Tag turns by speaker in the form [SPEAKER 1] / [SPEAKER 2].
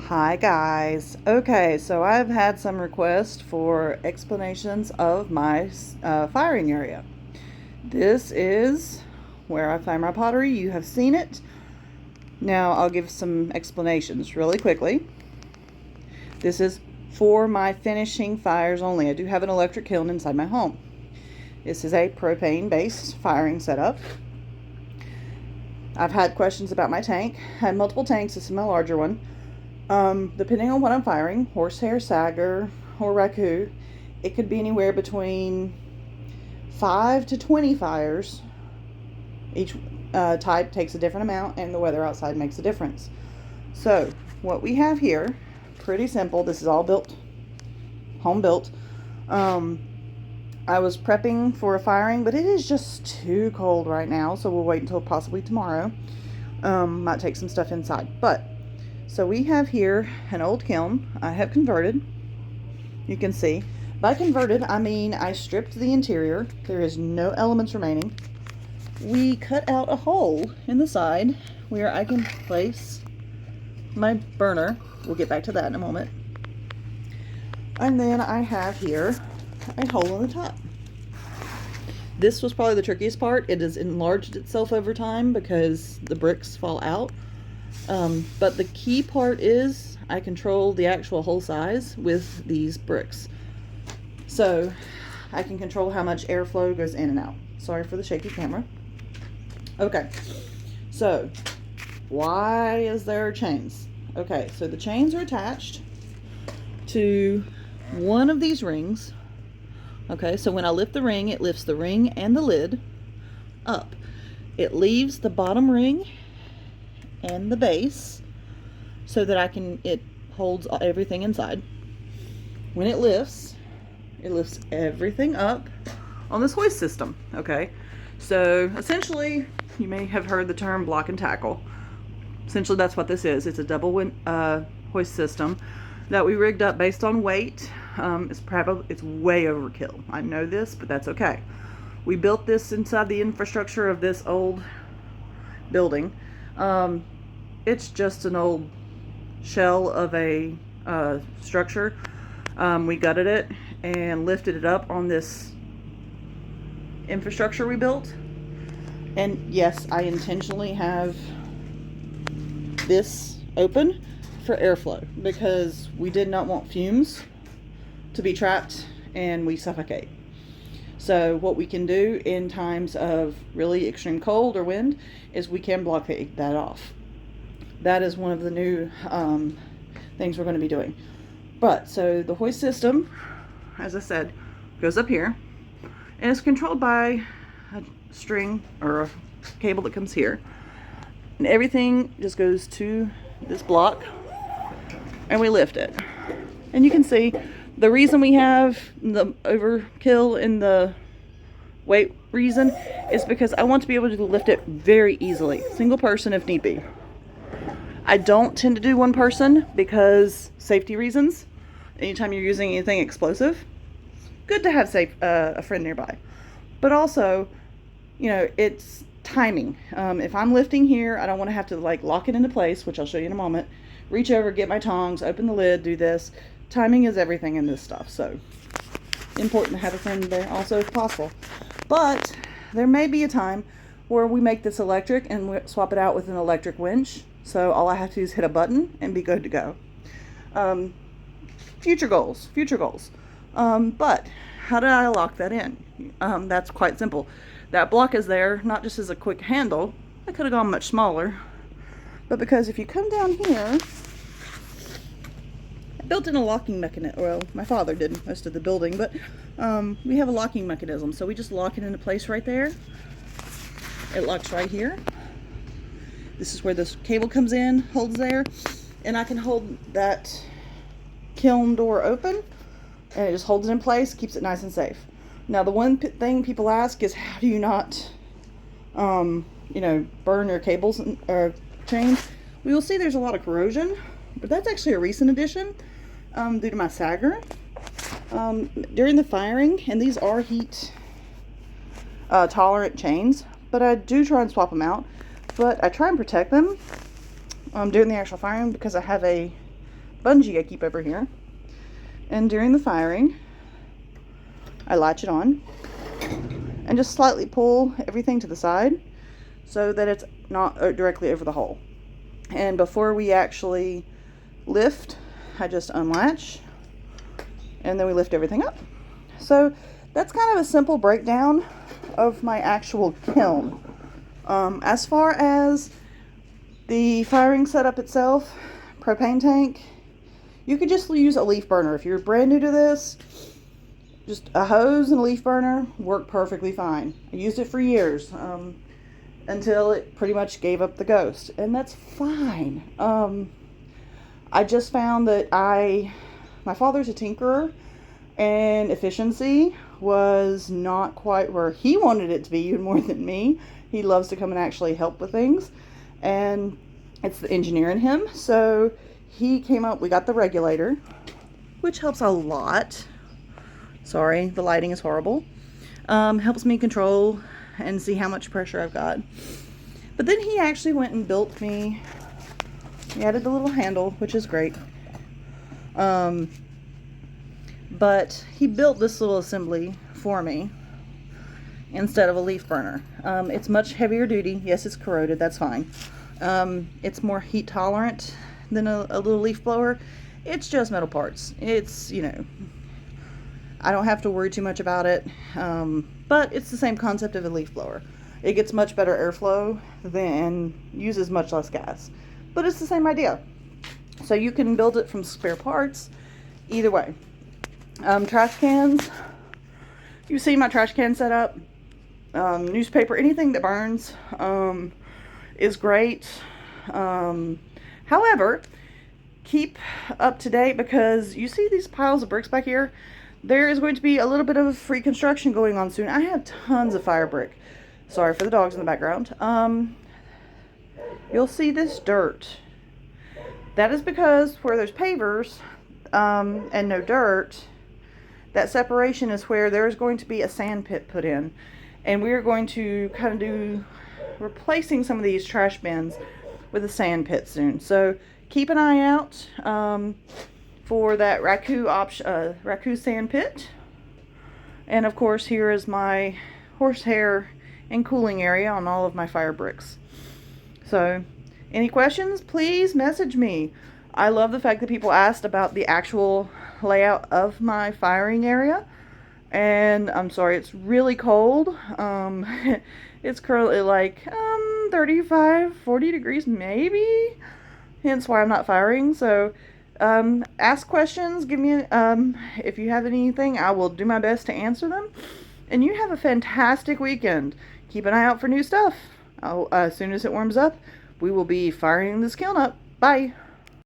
[SPEAKER 1] Hi guys. Okay, so I've had some requests for explanations of my firing area. This is where I fire my pottery. You have seen it. Now I'll give some explanations really quickly. This is for my finishing fires only. I do have an electric kiln inside my home. This is a propane-based firing setup. I've had questions about my tank. I have multiple tanks. This is my larger one. Depending on what I'm firing, horsehair, sagger, or raku, it could be anywhere between 5 to 20 fires. Each type takes a different amount, and the weather outside makes a difference. So, what we have here, pretty simple. This is all built, home built. I was prepping for a firing, but it is just too cold right now, so we'll wait until possibly tomorrow. Might take some stuff inside, but so we have here an old kiln I have converted. You can see. By converted, I mean I stripped the interior. There is no elements remaining. We cut out a hole in the side where I can place my burner. We'll get back to that in a moment. And then I have here a hole in the top. This was probably the trickiest part. It has enlarged itself over time because the bricks fall out. But the key part is I control the actual hole size with these bricks. So I can control how much airflow goes in and out. Sorry for the shaky camera. Okay, so why is there chains? Okay, so the chains are attached to one of these rings. Okay, so when I lift the ring, it lifts the ring and the lid up. It leaves the bottom ring and the base so that it holds everything inside. When it lifts everything up on this hoist system. Okay, so essentially you may have heard the term block and tackle. Essentially that's what this is. It's a double hoist system that we rigged up based on weight. It's way overkill, I know this, but that's okay. We built this inside the infrastructure of this old building. It's just an old shell of a structure. We gutted it and lifted it up on this infrastructure we built. And yes, I intentionally have this open for airflow because we did not want fumes to be trapped and we suffocate. So what we can do in times of really extreme cold or wind is we can blockade that off. That is one of the new things we're going to be doing. But so the hoist system, as I said, goes up here and it's controlled by a string or a cable that comes here, and everything just goes to this block and we lift it. And you can see the reason we have the overkill in the weight reason is because I want to be able to lift it very easily, single person if need be. I don't tend to do one person because safety reasons. Anytime you're using anything explosive, good to have a friend nearby. But also, you know, it's timing. If I'm lifting here, I don't want to have to like lock it into place, which I'll show you in a moment. Reach over, get my tongs, open the lid, do this. Timing is everything in this stuff, so important to have a friend there also if possible. But there may be a time where we make this electric and we swap it out with an electric winch. So all I have to do is hit a button and be good to go. Future goals. But how did I lock that in? That's quite simple. That block is there not just as a quick handle. I could have gone much smaller. But because if you come down here, I built in a locking mechanism. Well, my father did most of the building, but we have a locking mechanism. So we just lock it into place right there. It locks right here. This is where this cable comes in, holds there, and I can hold that kiln door open, and it just holds it in place, keeps it nice and safe. Now, the one thing people ask is how do you not, you know, burn your cables or chains? We will see there's a lot of corrosion, but that's actually a recent addition due to my sagger. During the firing, and these are heat tolerant chains, but I do try and swap them out. But I try and protect them during the actual firing because I have a bungee I keep over here. And during the firing, I latch it on and just slightly pull everything to the side so that it's not directly over the hole. And before we actually lift, I just unlatch and then we lift everything up. So that's kind of a simple breakdown of my actual kiln. As far as the firing setup itself, propane tank, you could just use a leaf burner. If you're brand new to this, just a hose and a leaf burner work perfectly fine. I used it for years until it pretty much gave up the ghost, and that's fine. I just found that my father's a tinkerer, and efficiency was not quite where he wanted it to be, even more than me. He loves to come and actually help with things, and it's the engineer in him. So he came up, we got the regulator, which helps a lot. Sorry, the lighting is horrible. Helps me control and see how much pressure I've got. But then he actually went and built me, he added the little handle, which is great. But he built this little assembly for me instead of a leaf burner. It's much heavier duty. Yes, it's corroded, that's fine. It's more heat tolerant than a little leaf blower. It's just metal parts. It's, you know, I don't have to worry too much about it. But it's the same concept of a leaf blower. It gets much better airflow and uses much less gas. But it's the same idea. So you can build it from spare parts either way. Trash cans. You see my trash can setup. Newspaper, anything that burns is great. However, keep up to date, because you see these piles of bricks back here. There is going to be a little bit of free construction going on soon. I have tons of fire brick. Sorry for the dogs in the background. You'll see this dirt. That is because where there's pavers and no dirt, that separation is where there's going to be a sand pit put in. And we're going to kind of do replacing some of these trash bins with a sand pit soon. So keep an eye out for that raku sand pit. And of course, here is my horsehair and cooling area on all of my fire bricks. So any questions, please message me. I love the fact that people asked about the actual layout of my firing area. And I'm sorry, it's really cold. It's currently like 35, 40 degrees maybe. Hence why I'm not firing. So ask questions, give me if you have anything, I will do my best to answer them. And you have a fantastic weekend. Keep an eye out for new stuff. As soon as it warms up, we will be firing this kiln up. Bye.